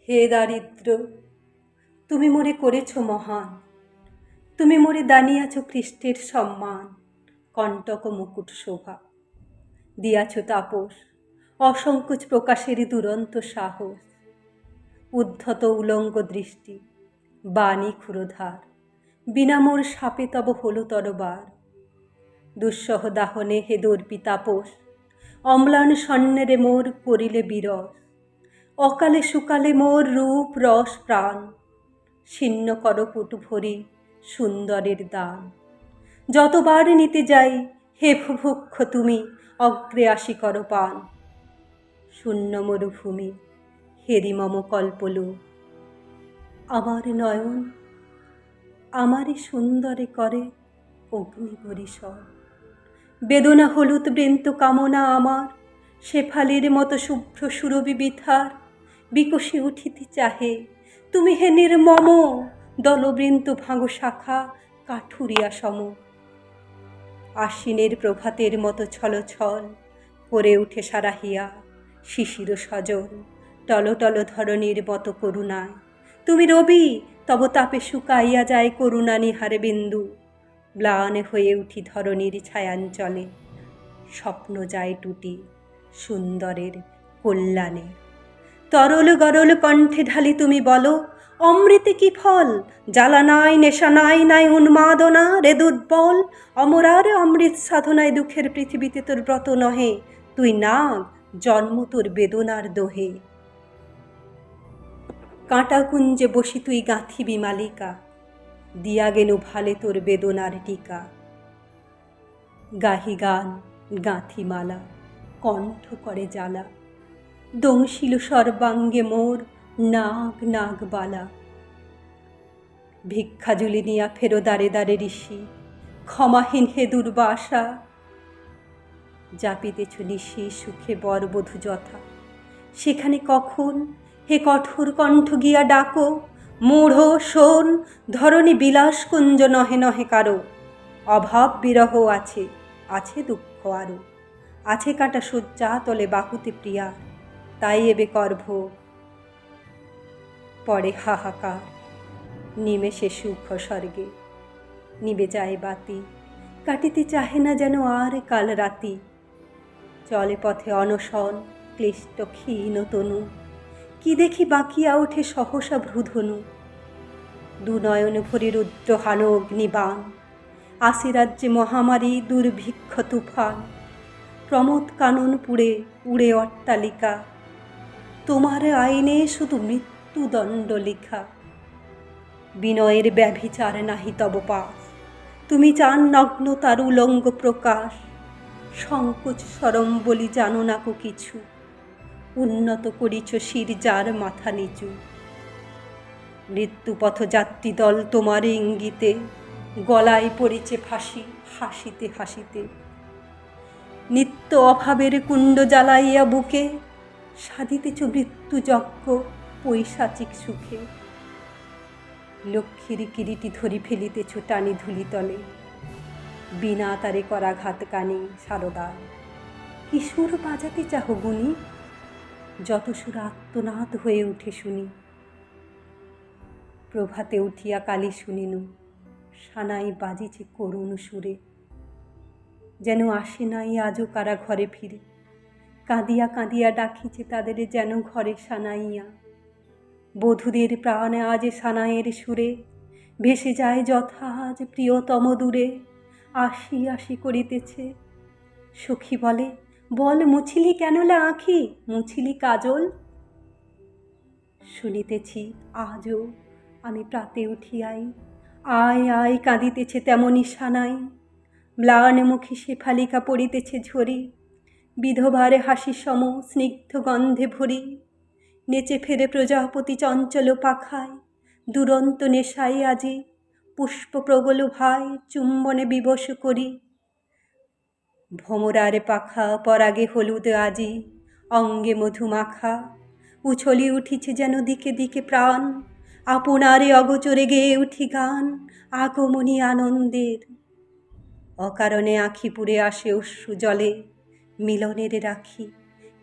হে দারিদ্র, তুমি মোরে করেছ মহান, তুমি মোরে দানিয়াছ খ্রিস্টের সম্মান, কণ্টক মুকুট শোভা দিয়াছ তাপস, অসংকোচ প্রকাশের দুরন্ত সাহস, উদ্ধত উলঙ্গ দৃষ্টি, বাণী ক্ষুরধার, বিনামোর সাপে তব হল তরবার, দুঃসহ দাহনে হে দর্পি তাপস, অম্লান স্বর্ণেরে মোর করিলে বিরস, অকালে সুকালে মোর রূপ রস প্রাণ, ছিন্ন করপুট ভরি সুন্দরের দান, যতবার নিতে যাই হে ভুভুক্ষ তুমি অগ্রে আসি কর পান, শূন্য মরুভূমি হেরি মম কল্পলোক, আমার নয়ন আমারই সুন্দরে করে অগ্নি পরিসর, বেদনা হলুদ বৃন্ত কামনা আমার, শেফালির মতো শুভ্র সুরভি বিথার, বিকশি উঠিতে চাহে তুমি হে নির্মম, দলবৃন্ত ভাঙো শাখা কাঠুরিয়া সম, আশ্বিনের প্রভাতের মতো ছলছল করে উঠে সারাহিয়া শিশির সজল, টলটল ধরণীর মতো করুণায়, তুমি রবি তব তাপে শুকাইয়া যায় করুণা নিহারে বিন্দু, ম্লান হয়ে উঠি ধরণীর ছায়াঞ্চলে, স্বপ্ন যায় টুটি সুন্দরের কল্যাণে, তরল গরল কণ্ঠে ঢালি তুমি বলো, অমৃতে কি ফল, জ্বালা নাই নেশা নাই, নাই উন্মাদনা রে দুর্বল, অমরার অমৃত সাধনায় দুঃখের পৃথিবীতে তোর ব্রত নহে, তুই নাগ জন্ম তোর বেদনার দোহে, কাঁটা কুঞ্জে বসি তুই গাঁথিবি মালিকা, দিয়া গেনু ভালে তোর বেদনার টিকা, গাহি গান গাঁথি মালা কণ্ঠ করে জ্বালা, দংশিল সর্বাঙ্গে মোর নাগ নাগ বালা, ভিক্ষা জুলি নিয়া ফেরো দাঁড়ে দাঁড়ে ঋষি, ক্ষমাহীন হে দুর্বাসা, জাপিতেছ নিশি সুখে বরবধূ যথা, সেখানে কখন হে কঠোর কণ্ঠ গিয়া ডাকো, মূঢ় শোন ধরণী বিলাস কুঞ্জ নহে নহে কারো, অভাব বিরহ আছে, আছে দুঃখ আরো, আছে কাটা শয্যা তলে বাহুতে প্রিয়া, তাই এবে করভ পরে হাহাকার, নিমেষে সুখ স্বর্গে নিবে যায় বাতি, কাটিতে চাহে না যেন আর কাল রাতি, চলে পথে অনশন ক্লিষ্ট ক্ষীণ তনু, কি দেখি বাঁকিয়া ওঠে সহসা ভ্রুধনু, দুনয়ন ভরি রুদ্র হান অগ্নিবাণ, আসি রাজ্যে মহামারী দুর্ভিক্ষ তুফান, প্রমোদ কানন পুড়ে উড়ে অট্টালিকা, তোমার আইনে শুধু মৃত্যুদণ্ড লিখা, বিনয়ের ব্যভিচার নাহি তব পাশ, তুমি চান নগ্নতার উলঙ্গ প্রকাশ, সংকোচ সরম বলি জানো না কো কিছু, উন্নত করিছ শির যার মাথা নিচু, মৃত্যুপথ যাত্রী দল তোমার ইঙ্গিতে, গলায় পড়েছে ফাঁসি হাসিতে হাসিতে, নিত্য অভাবের কুণ্ড জ্বালাইয়া বুকে, সাধিতেছ মৃত্যুযজ্ঞ পৈশাচিক সুখে, লক্ষ্মীর কিরিটি ধরি ফেলিতেছ টানি ধুলিতলে, বিনা তারে করাঘাত কানে সারদা, কি সুর বাজাতে চাহ গুণী, যত সুর আত্মনাদ হয়ে উঠে শুনি, প্রভাতে উঠিয়া কালী শুনিনু সানাই বাজিছে করুণ সুরে, যেন আসে নাই আজও কারা ঘরে ফিরে, কাঁদিয়া কাঁদিয়া ডাকিছে তাদের যেন ঘরে সানাইয়া, বধূদের প্রাণ আজ সানাইয়ের সুরে, ভেসে যায় যথা আজ প্রিয়তম দূরে, আসি আসি করিতেছে, সখী বলে বল মুছিলি কেনলা আঁখি, মুছিলি কাজল, শুনিতেছি আজও আমি প্রাতে উঠিয়াই, আয় আয় কাঁদিতেছে তেমনি সানাই, ম্লান মুখে শেফালিকা পড়িতেছে ঝরি, বিধবার হাসি সম স্নিগ্ধ গন্ধে ভরি, নেচে ফেরে প্রজাপতি চঞ্চল পাখায়, দুরন্ত নেশাই আজি পুষ্প প্রগল ভাই চুম্বনে বিবশ করি, ভোমরার পাখা পরাগে হলুদ আজি, অঙ্গে মধুমাখা, উছলি উঠিছে যেন দিকে দিকে প্রাণ, আপনারে অগোচরে গেয়ে উঠি গান আগমনী আনন্দের, অকারণে আঁখি পুড়ে আসে অশ্রু জলে, মিলনের রাখি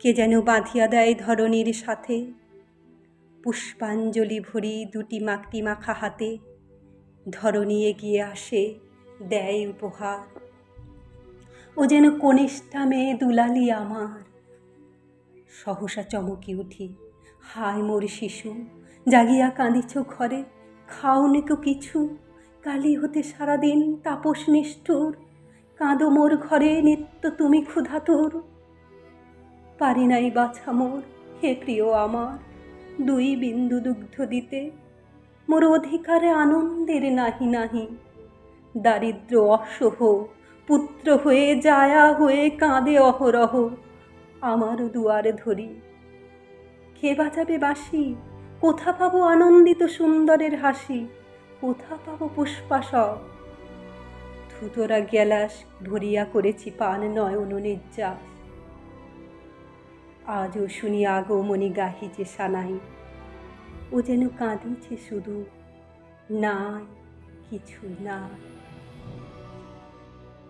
কে যেন বাঁধিয়া দেয় ধরণীর সাথে, পুষ্পাঞ্জলি ভরি দুটি মাটি মাখা হাতে ধরণী এগিয়ে আসে, দেয় উপহার। ও যেন কনিষ্ঠা মেয়ে দুলালি আমার। সহসা চমকি উঠি, হায় মোর শিশু, জাগিয়া কাঁদিছ ঘরে, খাওনি তো কিছু, কালি হতে সারাদিন তাপস নিষ্ঠুর, কাঁদো মোর ঘরে নিত্য তুমি ক্ষুধাতুর। পারি নাই বাছা মোর, হে প্রিয় আমার, দুই বিন্দু দুগ্ধ দিতে, মোর অধিকারে আনন্দের নাহি নাহি। দারিদ্র অসহ পুত্র হয়ে জায়া হয়ে কাঁদে অহরহ আমার দুয়ারে ধরি। কে বাজাবে বাঁশি, কোথা পাবো আনন্দিত সুন্দরের হাসি, কোথা পাবো পুষ্পাসব। ধুতরা গেলাস ভরিয়া করেছি পান নয়ন নির্যাস। আজও শুনি আগমনী গাহিছে সানাই, ও যেন কাঁদিছে শুধু, নাই কিছু নাই।